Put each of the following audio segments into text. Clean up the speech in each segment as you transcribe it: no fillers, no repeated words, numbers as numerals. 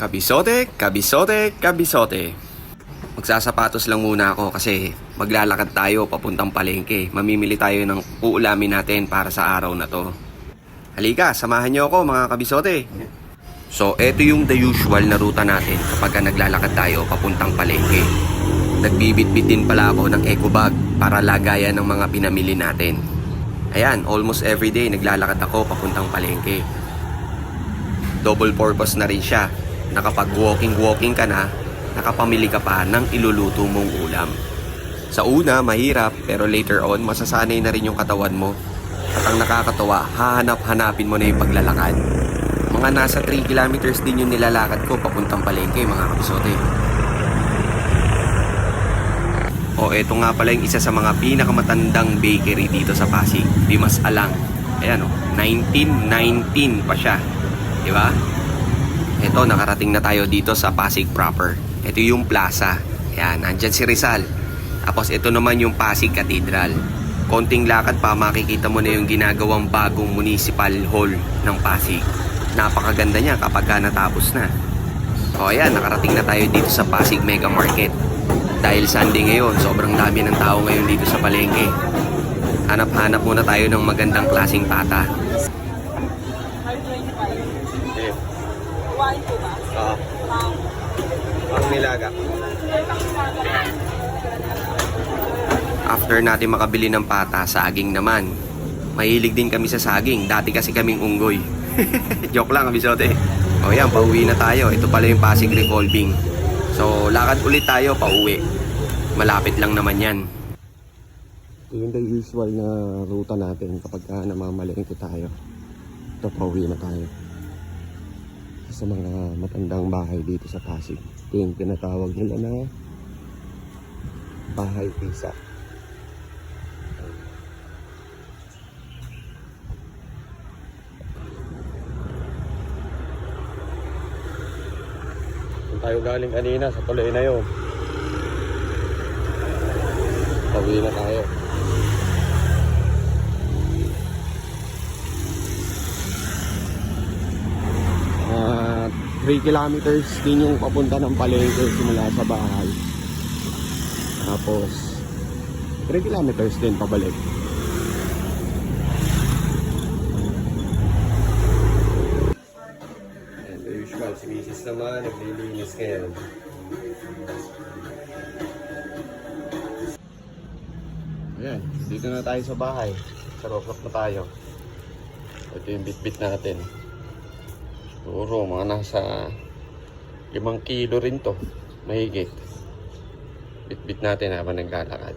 Kabisote, kabisote, kabisote. Magsasapatos lang muna ako kasi maglalakad tayo papuntang palengke. Mamimili tayo ng uulamin natin para sa araw na to. Halika, samahan niyo ako mga kabisote. So, eto yung the usual na ruta natin kapag naglalakad tayo papuntang palengke. Nagbibitbit din pala ako ng eco bag para lagayan ng mga pinamili natin. Ayan, almost everyday naglalakad ako papuntang palengke. Double purpose na rin siya. Nakapag-walking ka na, nakapamili ka pa ng iluluto mong ulam. Sa una, mahirap, pero later on, masasanay na rin yung katawan mo. At ang nakakatawa, hahanap-hanapin mo na yung paglalakad. Mga nasa 3 kilometers din yung nilalakad ko papuntang palengke, mga kabisote. O, eto nga pala yung isa sa mga pinakamatandang bakery dito sa Pasig. Dimas Alang. Ayan o, 1919 pa siya. Diba? Ito, nakarating na tayo dito sa Pasig proper. Ito yung plaza. Ayan, nandyan si Rizal. Tapos ito naman yung Pasig Cathedral. Konting lakad pa, makikita mo na yung ginagawang bagong municipal hall ng Pasig. Napakaganda niya kapag natapos na. O ayan, nakarating na tayo dito sa Pasig Mega Market. Dahil Sunday ngayon, sobrang dami ng tao ngayon dito sa palengke. Hanap-hanap muna tayo ng magandang klaseng pata. Wine po ba? Oo. Ang nilaga. After natin makabili ng pata, saging naman. Mahilig din kami sa saging. Dati kasi kaming unggoy. Joke lang, kabisote. O yan, pauwi na tayo. Ito pala yung Pasig Revolving. So, lakad ulit tayo, pauwi. Malapit lang naman yan. Ito yung the usual na ruta natin kapag namamalengke tayo. Ito, pauwi na tayo. Sa mga matandang bahay dito sa Pasig. Ito yung tinatawag nila na bahay pisa. Kung tayo galing kanina sa tuloy na yun. Pauwi na tayo. 3 kilometers din yung papunta ng palengke simula sa bahay. Tapos 3 kilometers din pabalik. And the usual, si Mrs. naman naglilinis ngayon. Ayan, dito na tayo sa bahay. Sa rooftop na tayo. Ito yung bit-bit natin. Siguro mga nasa 5 kilo rin to, mahigit. Bit-bit natin habang naglalakad.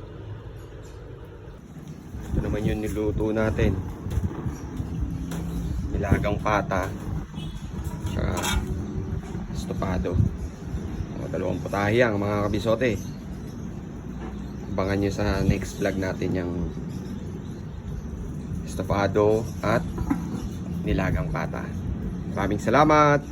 Ito naman yung niluto natin. Nilagang pata tsaka estopado. Mga dalawang putahe ang mga kabisote. Abangan nyo sa next vlog natin yung estopado at nilagang pata. Maraming salamat!